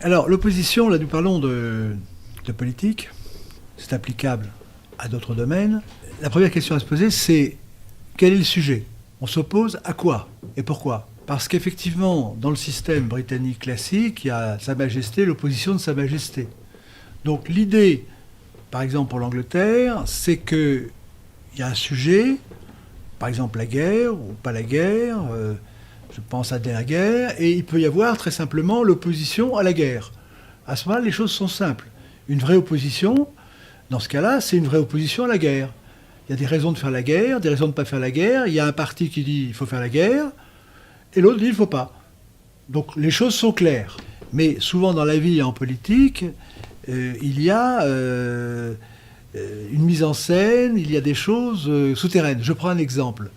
Alors, l'opposition, là, nous parlons de politique. C'est applicable à d'autres domaines. La première question à se poser, c'est quel est le sujet? On s'oppose à quoi et pourquoi? Parce qu'effectivement, dans le système britannique classique, il y a Sa Majesté, l'opposition de Sa Majesté. Donc l'idée, par exemple pour l'Angleterre, c'est qu'il y a un sujet, par exemple la guerre ou pas la guerre, je pense à la guerre, et il peut y avoir très simplement l'opposition à la guerre. À ce moment-là, les choses sont simples. Une vraie opposition, dans ce cas-là, c'est une vraie opposition à la guerre. Il y a des raisons de faire la guerre, des raisons de ne pas faire la guerre. Il y a un parti qui dit il faut faire la guerre, et l'autre dit il ne faut pas. Donc les choses sont claires. Mais souvent dans la vie et en politique, il y a une mise en scène, il y a des choses souterraines. Je prends un exemple.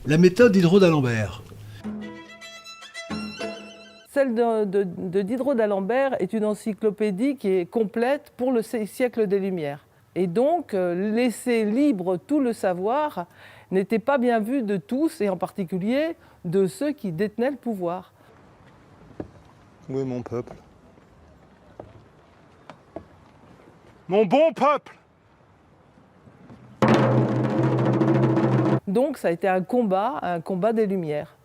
La méthode Diderot d'Alembert. Celle de Diderot d'Alembert est une encyclopédie qui est complète pour le siècle des Lumières. Et donc, laisser libre tout le savoir n'était pas bien vu de tous, et en particulier de ceux qui détenaient le pouvoir. Où est mon peuple? Mon bon peuple! Donc, ça a été un combat des Lumières.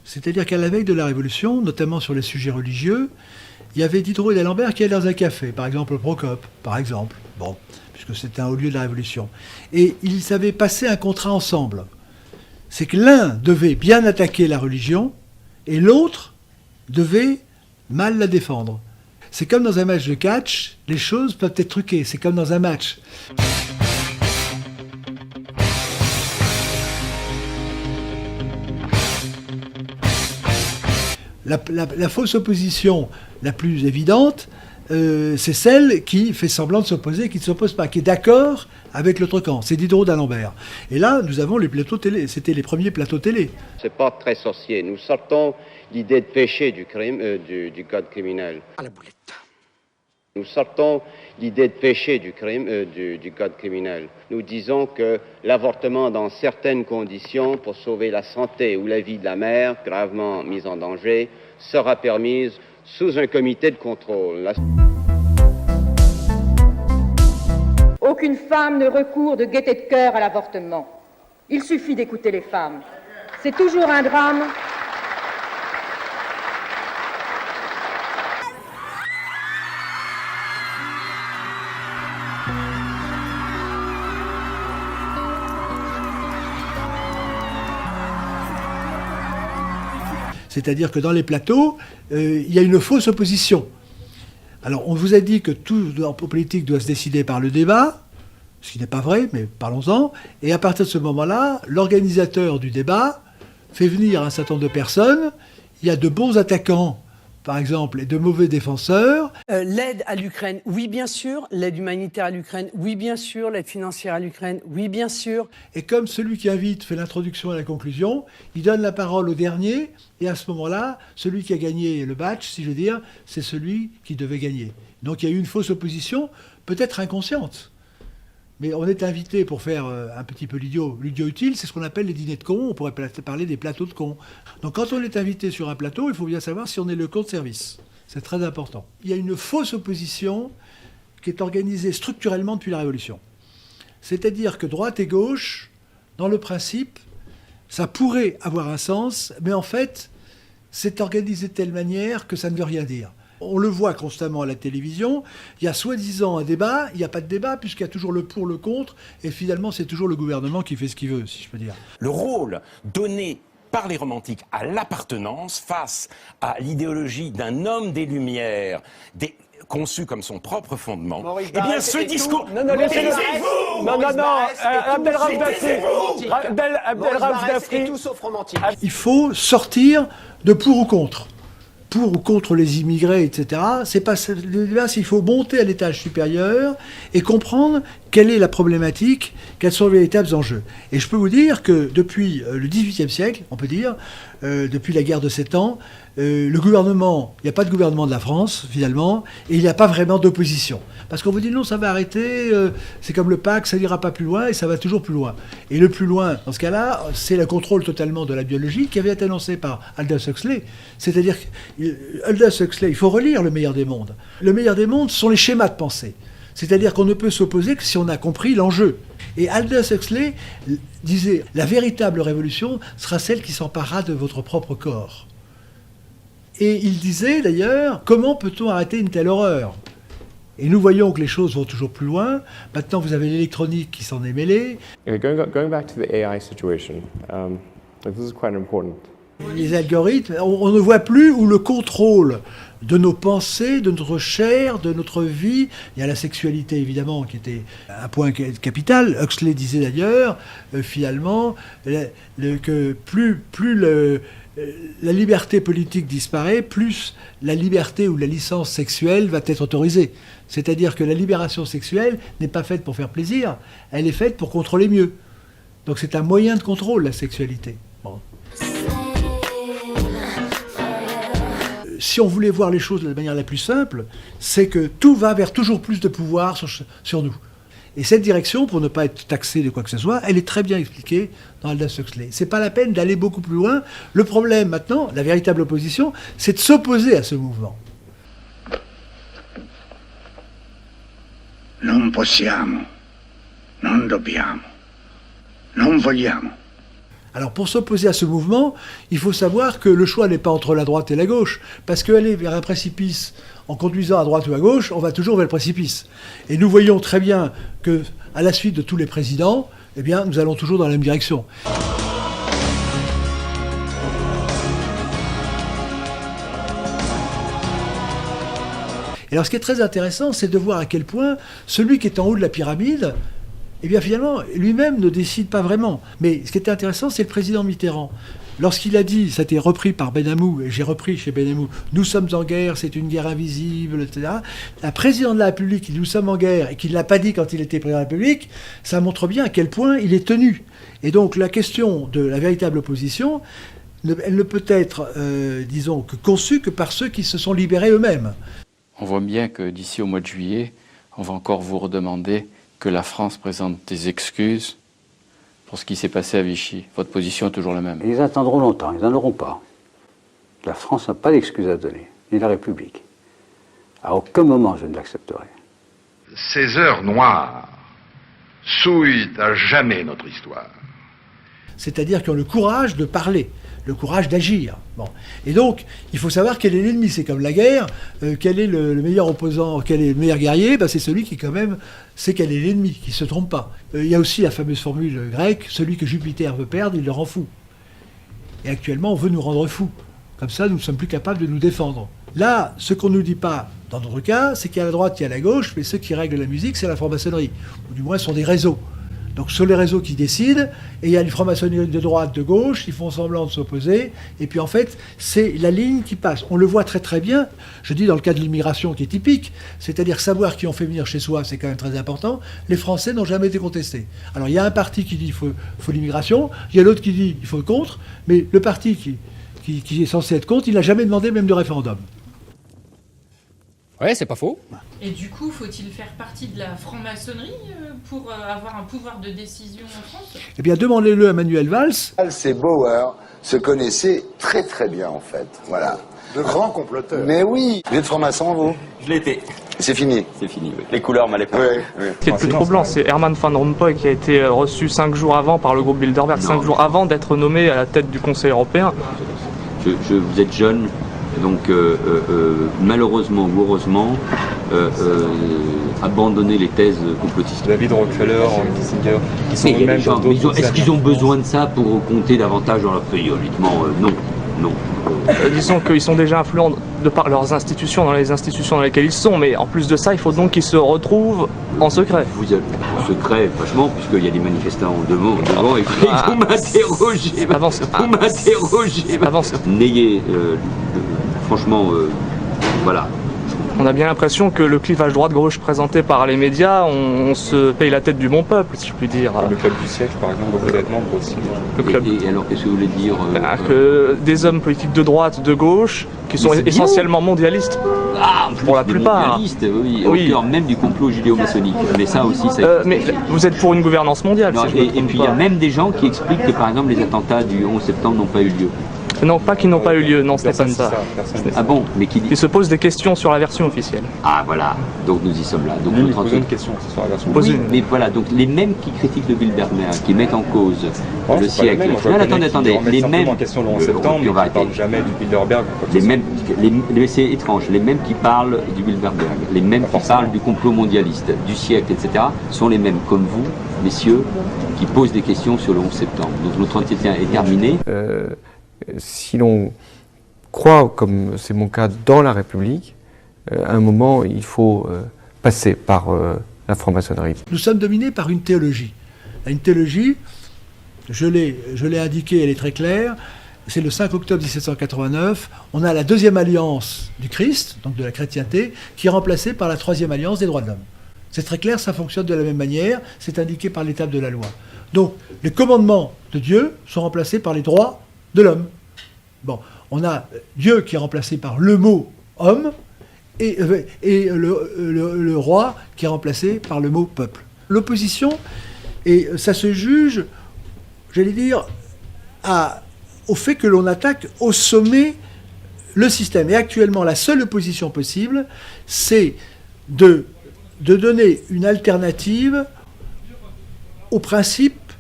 C'est-à-dire qu'à la veille de la Révolution, notamment sur les sujets religieux, il y avait Diderot et d'Alembert qui allaient dans un café, par exemple Procope, par exemple, bon, puisque c'était un haut lieu de la Révolution. Et ils avaient passé un contrat ensemble. C'est que l'un devait bien attaquer la religion et l'autre devait mal la défendre. C'est comme dans un match de catch, les choses peuvent être truquées, c'est comme dans un match. La fausse opposition la plus évidente, c'est celle qui fait semblant de s'opposer, qui ne s'oppose pas, qui est d'accord avec l'autre camp. C'est Diderot d'Alembert. Et là, nous avons les plateaux télé. C'était les premiers plateaux télé. C'est pas très sorcier. Nous sortons l'idée de péché du crime, du code criminel. À la boulette. Nous sortons l'idée de péché du crime, du code criminel. Nous disons que l'avortement dans certaines conditions pour sauver la santé ou la vie de la mère gravement mise en danger sera permise sous un comité de contrôle. Aucune femme ne recourt de gaieté de cœur à l'avortement. Il suffit d'écouter les femmes. C'est toujours un drame. C'est-à-dire que dans les plateaux, il y a une fausse opposition. Alors, on vous a dit que tout en politique doit se décider par le débat, ce qui n'est pas vrai, mais parlons-en. Et à partir de ce moment-là, l'organisateur du débat fait venir un certain nombre de personnes. Il y a de bons attaquants, par exemple, et de mauvais défenseurs. L'aide à l'Ukraine, oui bien sûr. L'aide humanitaire à l'Ukraine, oui bien sûr. L'aide financière à l'Ukraine, oui bien sûr. Et comme celui qui invite fait l'introduction et la conclusion, il donne la parole au dernier, et à ce moment-là, celui qui a gagné le match, si je veux dire, c'est celui qui devait gagner. Donc il y a eu une fausse opposition, peut-être inconsciente. Mais on est invité pour faire un petit peu l'idiot. L'idiot utile, c'est ce qu'on appelle les dîners de cons. On pourrait parler des plateaux de cons. Donc quand on est invité sur un plateau, il faut bien savoir si on est le con de service. C'est très important. Il y a une fausse opposition qui est organisée structurellement depuis la Révolution. C'est-à-dire que droite et gauche, dans le principe, ça pourrait avoir un sens, mais en fait, c'est organisé de telle manière que ça ne veut rien dire. On le voit constamment à la télévision, il y a soi-disant un débat, il n'y a pas de débat puisqu'il y a toujours le pour, le contre, et finalement c'est toujours le gouvernement qui fait ce qu'il veut, si je peux dire. Le rôle donné par les romantiques à l'appartenance face à l'idéologie d'un homme des Lumières, conçu comme son propre fondement, Maurice eh bien Barrès, ce c'est discours... tout. Non, laissez-le. Taisez-vous Abdel Rauf Dafri est tout sauf romantique. Il faut sortir de pour ou contre. Pour ou contre les immigrés, etc. C'est pas le débat, il faut monter à l'étage supérieur et comprendre quelle est la problématique, quels sont les véritables enjeux. Et je peux vous dire que depuis le XVIIIe siècle, on peut dire, depuis la guerre de 7 ans. Le gouvernement, il n'y a pas de gouvernement de la France, finalement, et il n'y a pas vraiment d'opposition. Parce qu'on vous dit non, ça va arrêter, c'est comme le PAC, ça n'ira pas plus loin, et ça va toujours plus loin. Et le plus loin, dans ce cas-là, c'est le contrôle totalement de la biologie qui avait été annoncé par Aldous Huxley. C'est-à-dire qu'Aldous Huxley, il faut relire Le Meilleur des mondes. Le meilleur des mondes sont les schémas de pensée. C'est-à-dire qu'on ne peut s'opposer que si on a compris l'enjeu. Et Aldous Huxley disait « La véritable révolution sera celle qui s'emparera de votre propre corps ». Et il disait d'ailleurs « Comment peut-on arrêter une telle horreur ?» Et nous voyons que les choses vont toujours plus loin. Maintenant, vous avez l'électronique qui s'en est mêlée. Going back to the AI situation, this is quite important. Les algorithmes, on ne voit plus où le contrôle de nos pensées, de notre chair, de notre vie. Il y a la sexualité, évidemment, qui était un point capital. Huxley disait d'ailleurs, finalement, que plus la liberté politique disparaît, plus la liberté ou la licence sexuelle va être autorisée. C'est-à-dire que la libération sexuelle n'est pas faite pour faire plaisir, elle est faite pour contrôler mieux. Donc c'est un moyen de contrôle, la sexualité. Bon. Si on voulait voir les choses de la manière la plus simple, c'est que tout va vers toujours plus de pouvoir sur nous. Et cette direction, pour ne pas être taxé de quoi que ce soit, elle est très bien expliquée dans Aldous Huxley. C'est pas la peine d'aller beaucoup plus loin. Le problème maintenant, la véritable opposition, c'est de s'opposer à ce mouvement. Non possiamo, non dobbiamo, non vogliamo. Alors pour s'opposer à ce mouvement, il faut savoir que le choix n'est pas entre la droite et la gauche, parce qu'aller vers un précipice en conduisant à droite ou à gauche, on va toujours vers le précipice. Et nous voyons très bien que, à la suite de tous les présidents, eh bien, nous allons toujours dans la même direction. Et alors ce qui est très intéressant, c'est de voir à quel point celui qui est en haut de la pyramide, eh bien finalement, lui-même ne décide pas vraiment. Mais ce qui était intéressant, c'est le président Mitterrand. Lorsqu'il a dit, ça a été repris par Benhamou, et j'ai repris chez Benhamou, « Nous sommes en guerre, c'est une guerre invisible », etc. Un président de la République qui dit « Nous sommes en guerre » et qui ne l'a pas dit quand il était président de la République, ça montre bien à quel point il est tenu. Et donc la question de la véritable opposition, elle ne peut être, disons, que conçue que par ceux qui se sont libérés eux-mêmes. On voit bien que d'ici au mois de juillet, on va encore vous redemander que la France présente des excuses pour ce qui s'est passé à Vichy. Votre position est toujours la même. Ils attendront longtemps, ils n'en auront pas. La France n'a pas d'excuses à donner, ni la République. À aucun moment je ne l'accepterai. Ces heures noires souillent à jamais notre histoire. C'est-à-dire qu'ils ont le courage de parler, le courage d'agir. Bon. Et donc, il faut savoir quel est l'ennemi. C'est comme la guerre. Quel est le meilleur opposant, quel est le meilleur guerrier? C'est celui qui, quand même, sait quel est l'ennemi, qui ne se trompe pas. Il y a aussi la fameuse formule grecque, celui que Jupiter veut perdre, il le rend fou. Et actuellement, on veut nous rendre fous. Comme ça, nous ne sommes plus capables de nous défendre. Là, ce qu'on ne nous dit pas, dans notre cas, c'est qu'il y a la droite, il y a la gauche, mais ceux qui règlent la musique, c'est la franc-maçonnerie. Ou du moins, ce sont des réseaux. Donc sur les réseaux qui décident, et il y a une franc-maçonnerie de droite, de gauche, qui font semblant de s'opposer, et puis en fait, c'est la ligne qui passe. On le voit très très bien, je dis dans le cas de l'immigration qui est typique, c'est-à-dire savoir qui on fait venir chez soi, c'est quand même très important. Les Français n'ont jamais été contestés. Alors il y a un parti qui dit qu'il faut l'immigration, il y a l'autre qui dit qu'il faut le contre, mais le parti qui est censé être contre, il n'a jamais demandé même de référendum. Ouais, c'est pas faux. Et du coup, faut-il faire partie de la franc-maçonnerie pour avoir un pouvoir de décision en France? Eh bien, demandez-le à Manuel Valls. Valls et Bauer se connaissaient très très bien, en fait. Voilà. De grands comploteurs. Mais oui. Vous êtes franc-maçon, vous? Je l'ai été. C'est fini? C'est fini, oui. Les couleurs m'allaient pas. Oui, oui. Ce qui est le plus troublant, c'est Herman Van Rompuy qui a été reçu 5 jours avant par le groupe Bilderberg, 5 jours avant d'être nommé à la tête du Conseil européen. Vous êtes jeune. Donc, malheureusement ou heureusement, abandonner les thèses complotistes. David Rockefeller, Kissinger, qui sont eux-mêmes dans d'autres... Est-ce qu'ils ont besoin de ça pour compter davantage dans leur pays? Honnêtement, non. Non. Disons qu'ils sont déjà influents de par leurs institutions, dans les institutions dans lesquelles ils sont, mais en plus de ça, il faut donc qu'ils se retrouvent en secret. Vous êtes en secret, franchement, puisqu'il y a des manifestants devant et vous m'interrogez. Avance. Vous m'interrogez. Avance. N'ayez... franchement, voilà, je On a bien l'impression que le clivage droite-gauche présenté par les médias, on se paye la tête du bon peuple, si je puis dire. Le club du siècle, par exemple, vous êtes membre aussi. Le club. Et alors, qu'est-ce que vous voulez dire que des hommes politiques de droite, de gauche, qui sont essentiellement mondialistes. Pour la plupart. Oui, au cœur même du complot judéo-maçonnique. Mais ça aussi, ça mais vous êtes pour une gouvernance mondiale. Non, et puis il y a même des gens qui expliquent que par exemple les attentats du 11 septembre n'ont pas eu lieu. Non, pas qu'ils n'ont pas eu lieu, non, ce n'est pas ça. Ah bon, mais qui dit... Ils se posent des questions sur la version officielle. Ah voilà, donc nous y sommes là. Donc nous posons une question sur la version officielle. Oui, mais voilà, donc les mêmes qui critiquent le Bilderberg, qui mettent en cause le siècle... Non, attendez, les mêmes... en question le 11 septembre, mais qui ne parlent jamais du Bilderberg. C'est étrange, les mêmes qui parlent du Bilderberg, les mêmes qui parlent du complot mondialiste, du siècle, etc., sont les mêmes, comme vous, messieurs, qui posent des questions sur le 11 septembre. Donc notre entretien est terminé. Si l'on croit, comme c'est mon cas, dans la République, à un moment, il faut passer par la franc-maçonnerie. Nous sommes dominés par une théologie. Une théologie, je l'ai indiqué, elle est très claire, c'est le 5 octobre 1789, on a la deuxième alliance du Christ, donc de la chrétienté, qui est remplacée par la troisième alliance des droits de l'homme. C'est très clair, ça fonctionne de la même manière, c'est indiqué par l'étape de la loi. Donc, les commandements de Dieu sont remplacés par les droits de l'homme. Bon, on a Dieu qui est remplacé par le mot homme et le roi qui est remplacé par le mot peuple. L'opposition, et ça se juge, j'allais dire, au fait que l'on attaque au sommet le système. Et actuellement, la seule opposition possible, c'est de donner une alternative aux principes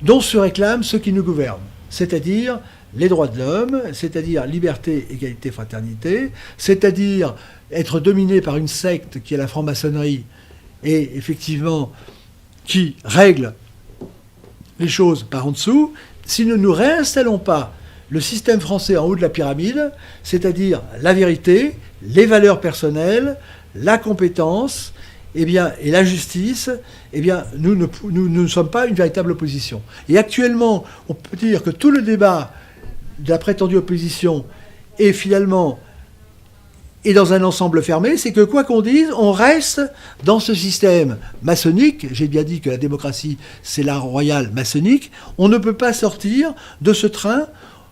dont se réclament ceux qui nous gouvernent. C'est-à-dire les droits de l'homme, c'est-à-dire liberté, égalité, fraternité, c'est-à-dire être dominé par une secte qui est la franc-maçonnerie et effectivement qui règle les choses par en dessous. Si nous ne réinstallons pas le système français en haut de la pyramide, c'est-à-dire la vérité, les valeurs personnelles, la compétence, et la justice, nous ne sommes pas une véritable opposition. Et actuellement, on peut dire que tout le débat de la prétendue opposition est finalement dans un ensemble fermé, c'est que quoi qu'on dise, on reste dans ce système maçonnique. J'ai bien dit que la démocratie, c'est l'art royal maçonnique. On ne peut pas sortir de ce train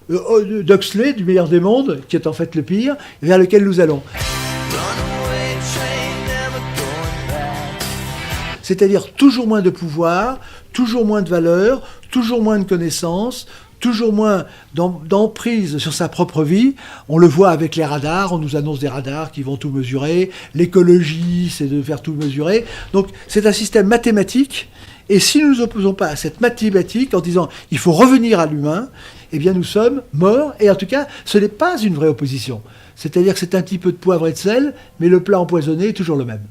d'Huxley, du meilleur des mondes, qui est en fait le pire, vers lequel nous allons. C'est-à-dire toujours moins de pouvoir, toujours moins de valeur, toujours moins de connaissances, toujours moins d'emprise sur sa propre vie. On le voit avec les radars, on nous annonce des radars qui vont tout mesurer. L'écologie, c'est de faire tout mesurer. Donc c'est un système mathématique. Et si nous ne nous opposons pas à cette mathématique en disant il faut revenir à l'humain, eh bien nous sommes morts. Et en tout cas, ce n'est pas une vraie opposition. C'est-à-dire que c'est un petit peu de poivre et de sel, mais le plat empoisonné est toujours le même.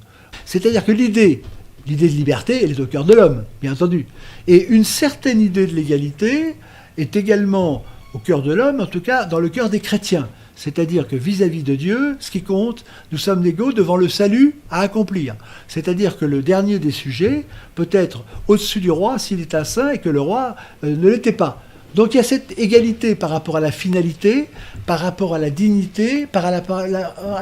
C'est-à-dire que l'idée de liberté, elle est au cœur de l'homme, bien entendu. Et une certaine idée de l'égalité est également au cœur de l'homme, en tout cas dans le cœur des chrétiens. C'est-à-dire que vis-à-vis de Dieu, ce qui compte, nous sommes égaux devant le salut à accomplir. C'est-à-dire que le dernier des sujets peut être au-dessus du roi s'il est un saint et que le roi ne l'était pas. Donc il y a cette égalité par rapport à la finalité, par rapport à la dignité, par rapport à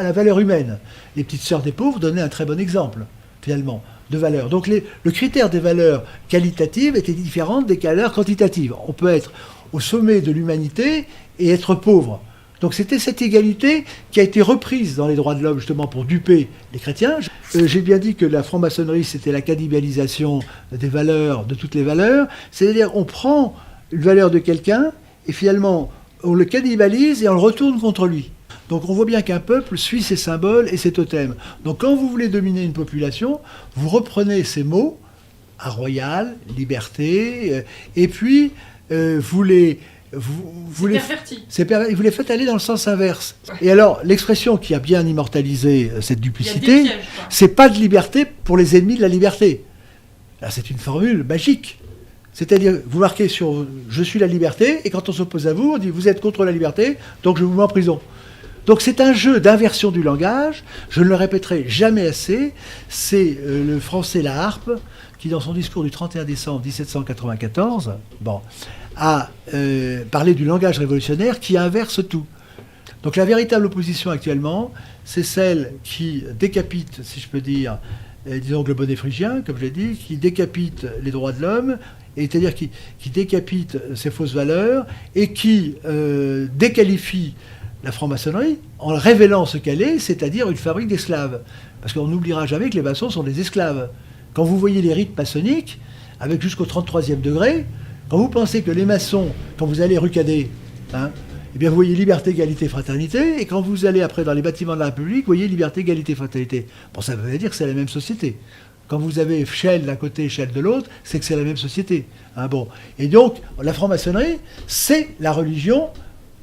la valeur humaine. Les petites sœurs des pauvres donnaient un très bon exemple, finalement, de valeur. Donc le critère des valeurs qualitatives était différent des valeurs quantitatives. On peut être au sommet de l'humanité et être pauvre. Donc c'était cette égalité qui a été reprise dans les droits de l'homme justement pour duper les chrétiens. J'ai bien dit que la franc-maçonnerie c'était la cannibalisation des valeurs, de toutes les valeurs. C'est-à-dire on prend une valeur de quelqu'un et finalement on le cannibalise et on le retourne contre lui. Donc on voit bien qu'un peuple suit ses symboles et ses totems. Donc quand vous voulez dominer une population, vous reprenez ces mots, art royal, liberté, et puis vous les faites aller dans le sens inverse. Et alors, l'expression qui a bien immortalisé cette duplicité, c'est pas de liberté pour les ennemis de la liberté. Là, c'est une formule magique. C'est-à-dire, vous marquez sur « je suis la liberté », et quand on s'oppose à vous, on dit « vous êtes contre la liberté, donc je vous mets en prison ». Donc c'est un jeu d'inversion du langage, je ne le répéterai jamais assez, c'est le français La Harpe, qui dans son discours du 31 décembre 1794, a parlé du langage révolutionnaire qui inverse tout. Donc la véritable opposition actuellement, c'est celle qui décapite, si je peux dire, disons le bonnet phrygien, comme je l'ai dit, qui décapite les droits de l'homme, c'est-à-dire qui décapite ces fausses valeurs et qui déqualifie la franc-maçonnerie en révélant ce qu'elle est, c'est-à-dire une fabrique d'esclaves. Parce qu'on n'oubliera jamais que les maçons sont des esclaves. Quand vous voyez les rites maçonniques, avec jusqu'au 33e degré, quand vous pensez que les maçons, quand vous allez rue Cadet, eh bien vous voyez liberté, égalité, fraternité, et quand vous allez après dans les bâtiments de la République, vous voyez liberté, égalité, fraternité. Bon, ça veut dire que c'est la même société. Quand vous avez Shell d'un côté et Shell de l'autre, c'est que c'est la même société. Bon. Et donc, la franc-maçonnerie, c'est la religion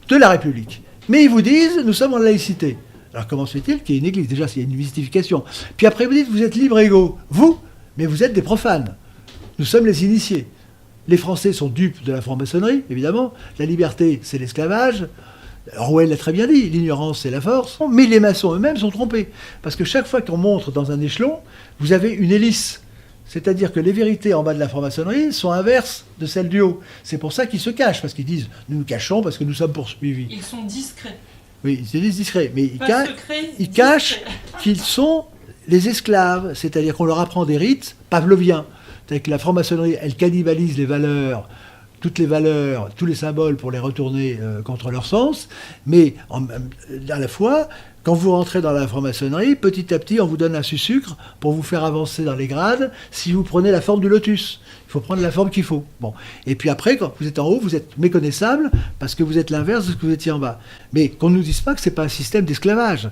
de la République. Mais ils vous disent, nous sommes en laïcité. Alors comment se fait-il qu'il y ait une église? Déjà, il y a une mystification. Puis après, vous dites, vous êtes libres et égaux. Vous, mais vous êtes des profanes. Nous sommes les initiés. Les Français sont dupes de la franc-maçonnerie, évidemment. La liberté, c'est l'esclavage. Orwell l'a très bien dit, l'ignorance, c'est la force. Mais les maçons eux-mêmes sont trompés. Parce que chaque fois qu'on monte dans un échelon, vous avez une hélice. C'est-à-dire que les vérités en bas de la franc-maçonnerie sont inverses de celles du haut. C'est pour ça qu'ils se cachent, parce qu'ils disent « nous nous cachons parce que nous sommes poursuivis ». Ils sont discrets. Oui, ils se disent discrets, mais ils cachent qu'ils sont les esclaves. C'est-à-dire qu'on leur apprend des rites pavloviens. C'est-à-dire que la franc-maçonnerie, elle cannibalise les valeurs, toutes les valeurs, tous les symboles pour les retourner contre leur sens, mais à la fois, quand vous rentrez dans la franc-maçonnerie, petit à petit, on vous donne un sucre pour vous faire avancer dans les grades si vous prenez la forme du lotus. Il faut prendre la forme qu'il faut. Bon. Et puis après, quand vous êtes en haut, vous êtes méconnaissable parce que vous êtes l'inverse de ce que vous étiez en bas. Mais qu'on ne nous dise pas que ce n'est pas un système d'esclavage.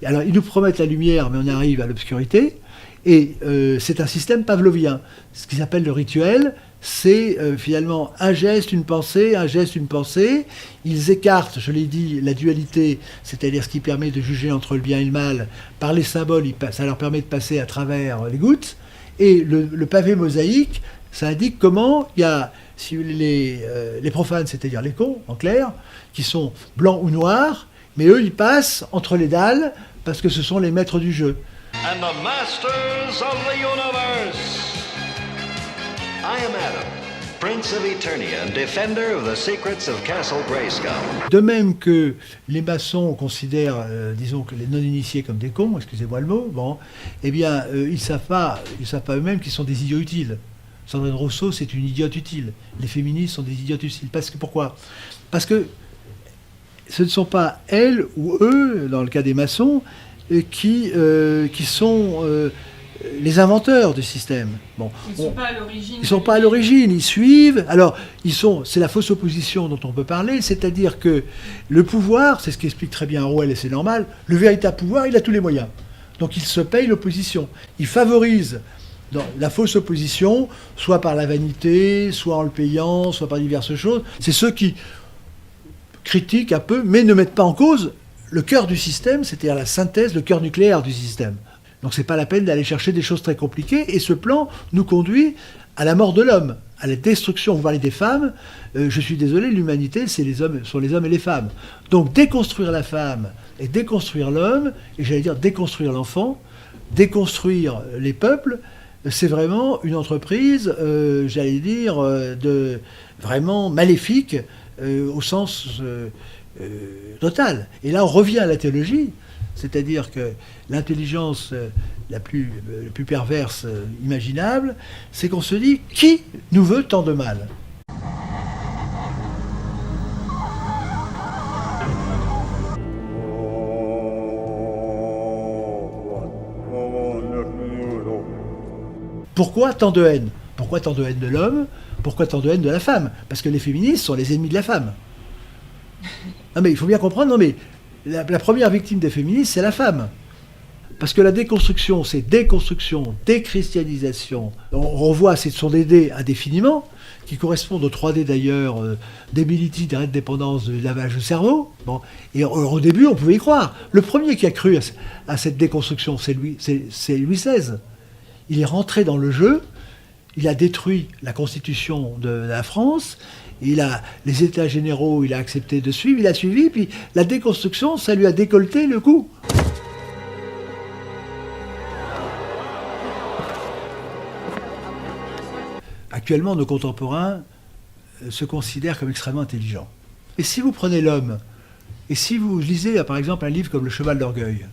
Alors, ils nous promettent la lumière, mais on arrive à l'obscurité. Et c'est un système pavlovien. Ce qu'ils appellent le rituel, c'est finalement un geste, une pensée, un geste, une pensée. Ils écartent, je l'ai dit, la dualité, c'est-à-dire ce qui permet de juger entre le bien et le mal. Par les symboles, ça leur permet de passer à travers les gouttes. Et le pavé mosaïque, ça indique comment il y a si les profanes, c'est-à-dire les cons, en clair, qui sont blancs ou noirs, mais eux, ils passent entre les dalles parce que ce sont les maîtres du jeu. And the masters of the universe. I am Adam, Prince of Eternia and defender of the secrets of Castle Grayskull. De même que les maçons considèrent, disons que les non-initiés comme des cons, excusez-moi le mot, bon, eh bien, ils savent pas eux-mêmes qu'ils sont des idiots utiles. Sandrine Rousseau, c'est une idiote utile. Les féministes sont des idiotes utiles. Pourquoi ? Parce que ce ne sont pas elles ou eux, dans le cas des maçons, qui sont les inventeurs du système. Bon, ils ne sont pas à l'origine. Ils ne sont pas à l'origine, ils suivent. Alors, c'est la fausse opposition dont on peut parler, c'est-à-dire que le pouvoir, c'est ce qu'explique très bien Orwell, et c'est normal, le véritable pouvoir, il a tous les moyens. Donc il se paye l'opposition. Il favorise la fausse opposition, soit par la vanité, soit en le payant, soit par diverses choses. C'est ceux qui critiquent un peu, mais ne mettent pas en cause le cœur du système, c'est-à-dire la synthèse, le cœur nucléaire du système. Donc c'est pas la peine d'aller chercher des choses très compliquées, et ce plan nous conduit à la mort de l'homme, à la destruction. Vous parlez des femmes, je suis désolé, l'humanité, sont les hommes et les femmes. Donc déconstruire la femme et déconstruire l'homme, et j'allais dire déconstruire l'enfant, déconstruire les peuples, c'est vraiment une entreprise, j'allais dire, vraiment maléfique, au sens total. Et là, on revient à la théologie, c'est-à-dire que l'intelligence la plus perverse imaginable, c'est qu'on se dit, qui nous veut tant de mal ? Pourquoi tant de haine ? Pourquoi tant de haine de l'homme ? Pourquoi tant de haine de la femme ? Parce que les féministes sont les ennemis de la femme. Non mais il faut bien comprendre, non mais la première victime des féministes, c'est la femme. Parce que la déconstruction, c'est déconstruction, déchristianisation. On revoit, ce sont des dés indéfiniment, qui correspondent aux 3D d'ailleurs, d'ability, d'indépendance, de lavage de cerveau. Bon. Et au début, on pouvait y croire. Le premier qui a cru à cette déconstruction, c'est Louis XVI. Il est rentré dans le jeu, il a détruit la constitution de la France, les états généraux, il a accepté de suivre, il a suivi, puis la déconstruction, ça lui a décolleté le cou. Actuellement, nos contemporains se considèrent comme extrêmement intelligents. Et si vous prenez l'homme, et si vous lisez par exemple un livre comme Le Cheval d'Orgueil,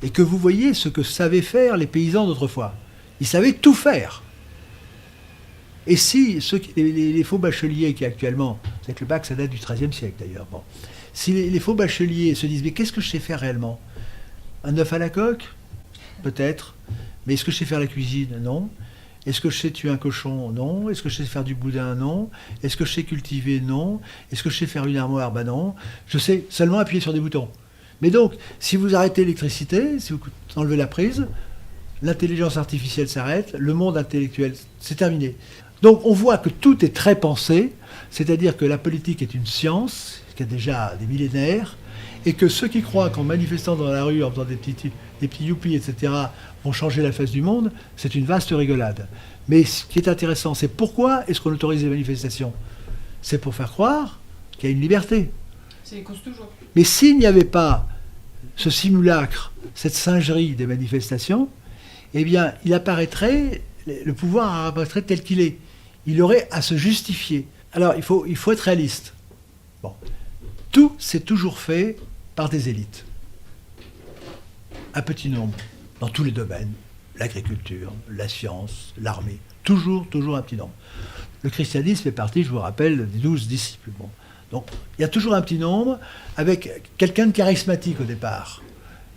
et que vous voyez ce que savaient faire les paysans d'autrefois. Ils savaient tout faire. Et si les faux bacheliers qui actuellement, c'est que le bac ça date du XIIIe siècle d'ailleurs, bon. Si les faux bacheliers se disent mais qu'est-ce que je sais faire réellement? Un œuf à la coque? Peut-être. Mais est-ce que je sais faire la cuisine? Non. Est-ce que je sais tuer un cochon? Non. Est-ce que je sais faire du boudin? Non. Est-ce que je sais cultiver? Non. Est-ce que je sais faire une armoire? Ben non. Je sais seulement appuyer sur des boutons. Mais donc, si vous arrêtez l'électricité, si vous enlevez la prise, l'intelligence artificielle s'arrête, le monde intellectuel, c'est terminé. Donc on voit que tout est très pensé, c'est-à-dire que la politique est une science, qui a déjà des millénaires, et que ceux qui croient qu'en manifestant dans la rue, en faisant des petits youpies, etc., vont changer la face du monde, c'est une vaste rigolade. Mais ce qui est intéressant, c'est pourquoi est-ce qu'on autorise les manifestations? C'est pour faire croire qu'il y a une liberté. C'est les causes toujours. Mais s'il n'y avait pas ce simulacre, cette singerie des manifestations, eh bien, le pouvoir apparaîtrait tel qu'il est. Il aurait à se justifier. Alors, il faut être réaliste. Bon. Tout s'est toujours fait par des élites. Un petit nombre, dans tous les domaines. L'agriculture, la science, l'armée. Toujours un petit nombre. Le christianisme fait partie, je vous rappelle, des 12 disciples. Bon. Donc, il y a toujours un petit nombre avec quelqu'un de charismatique au départ.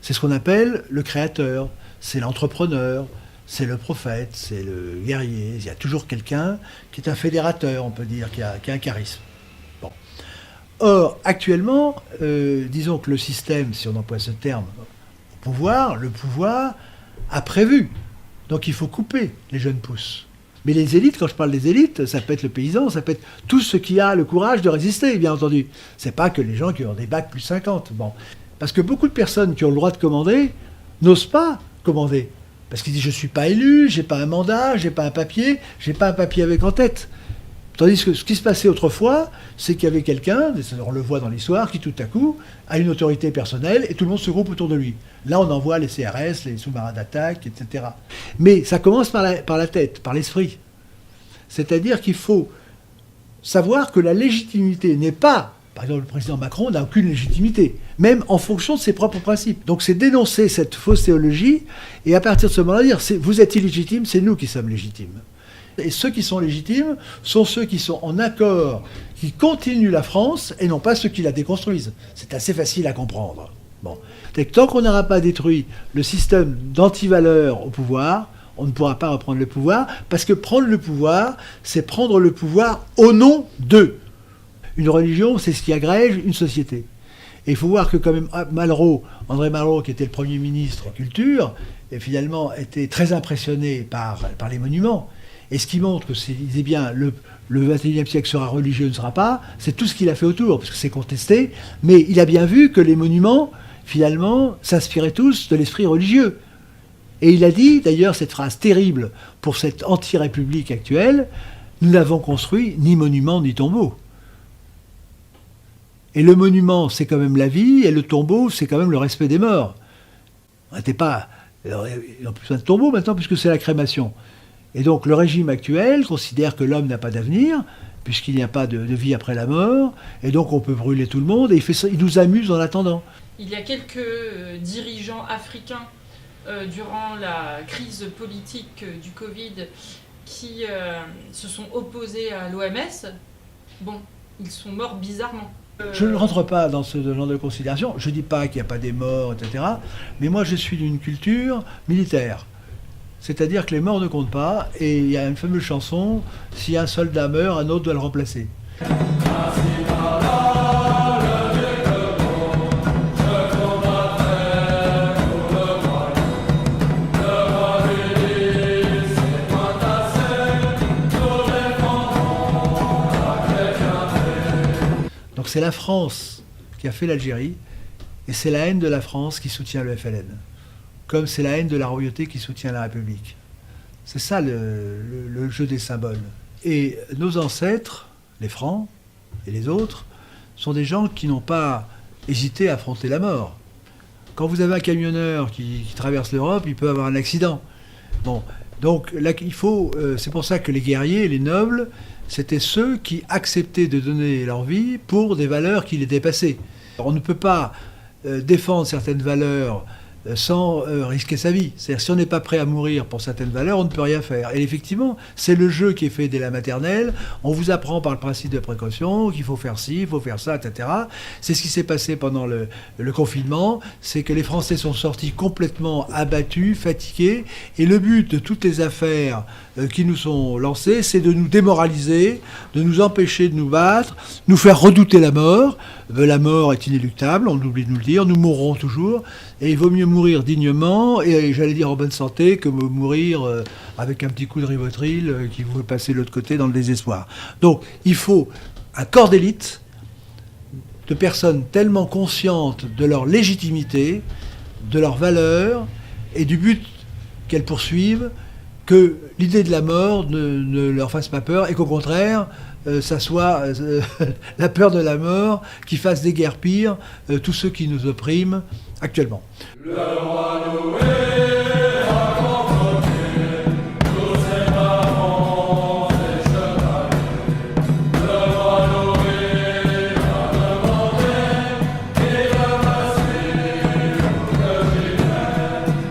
C'est ce qu'on appelle le créateur, c'est l'entrepreneur, c'est le prophète, c'est le guerrier. Il y a toujours quelqu'un qui est un fédérateur, on peut dire, qui a un charisme. Bon. Or, actuellement, disons que le système, si on emploie ce terme, le pouvoir a prévu. Donc il faut couper les jeunes pousses. Mais les élites, quand je parle des élites, ça peut être le paysan, ça peut être tout ce qui a le courage de résister, bien entendu. C'est pas que les gens qui ont des bacs plus 50. Bon. Parce que beaucoup de personnes qui ont le droit de commander n'osent pas commander. Parce qu'ils disent je ne suis pas élu, j'ai pas un mandat, j'ai pas un papier avec en tête. Tandis que ce qui se passait autrefois, c'est qu'il y avait quelqu'un, on le voit dans l'histoire, qui tout à coup a une autorité personnelle et tout le monde se groupe autour de lui. Là, on envoie les CRS, les sous-marins d'attaque, etc. Mais ça commence par la tête, par l'esprit. C'est-à-dire qu'il faut savoir que la légitimité n'est pas... Par exemple, le président Macron n'a aucune légitimité, même en fonction de ses propres principes. Donc c'est dénoncer cette fausse théologie, et à partir de ce moment-là, dire vous êtes illégitime, c'est nous qui sommes légitimes. Et ceux qui sont légitimes sont ceux qui sont en accord, qui continuent la France, et non pas ceux qui la déconstruisent. C'est assez facile à comprendre. Bon. Tant qu'on n'aura pas détruit le système d'antivaleurs au pouvoir, on ne pourra pas reprendre le pouvoir, parce que prendre le pouvoir, c'est prendre le pouvoir au nom d'eux. Une religion, c'est ce qui agrège une société. Et il faut voir que quand même André Malraux, qui était le Premier ministre de la Culture, et finalement était très impressionné par les monuments. Et ce qui montre que c'est bien le XXIe siècle sera religieux, ne sera pas, c'est tout ce qu'il a fait autour, parce que c'est contesté, mais il a bien vu que les monuments, finalement, s'inspiraient tous de l'esprit religieux. Et il a dit, d'ailleurs, cette phrase terrible pour cette anti-république actuelle, nous n'avons construit ni monument ni tombeau. Et le monument, c'est quand même la vie, et le tombeau, c'est quand même le respect des morts. On n'était pas... Il n'y a plus besoin de tombeau maintenant, puisque c'est la crémation. Et donc le régime actuel considère que l'homme n'a pas d'avenir, puisqu'il n'y a pas de vie après la mort, et donc on peut brûler tout le monde, et il nous amuse en attendant. Il y a quelques dirigeants africains, durant la crise politique du Covid, qui se sont opposés à l'OMS. Bon, ils sont morts bizarrement. Je ne rentre pas dans ce genre de considération. Je ne dis pas qu'il n'y a pas des morts, etc. Mais moi, je suis d'une culture militaire. C'est-à-dire que les morts ne comptent pas. Et il y a une fameuse chanson, si un soldat meurt, un autre doit le remplacer. C'est la France qui a fait l'Algérie, et c'est la haine de la France qui soutient le FLN, comme c'est la haine de la royauté qui soutient la République. C'est ça le jeu des symboles. Et nos ancêtres, les Francs et les autres, sont des gens qui n'ont pas hésité à affronter la mort. Quand vous avez un camionneur qui traverse l'Europe, il peut avoir un accident. Bon, donc là, c'est pour ça que les guerriers, les nobles, c'était ceux qui acceptaient de donner leur vie pour des valeurs qui les dépassaient. On ne peut pas défendre certaines valeurs sans risquer sa vie. C'est-à-dire si on n'est pas prêt à mourir pour certaines valeurs, on ne peut rien faire. Et effectivement, c'est le jeu qui est fait dès la maternelle. On vous apprend par le principe de précaution qu'il faut faire ci, il faut faire ça, etc. C'est ce qui s'est passé pendant le confinement. C'est que les Français sont sortis complètement abattus, fatigués. Et le but de toutes les affaires qui nous sont lancées, c'est de nous démoraliser, de nous empêcher de nous battre, nous faire redouter la mort. La mort est inéluctable, on oublie de nous le dire, nous mourrons toujours. Et il vaut mieux mourir dignement, et j'allais dire en bonne santé, que mourir avec un petit coup de Rivotril qui vous fait passer de l'autre côté dans le désespoir. Donc il faut un corps d'élite de personnes tellement conscientes de leur légitimité, de leurs valeurs et du but qu'elles poursuivent, que l'idée de la mort ne leur fasse pas peur et qu'au contraire, ça soit la peur de la mort qui fasse déguerpir tous ceux qui nous oppriment actuellement. Le roi Noël.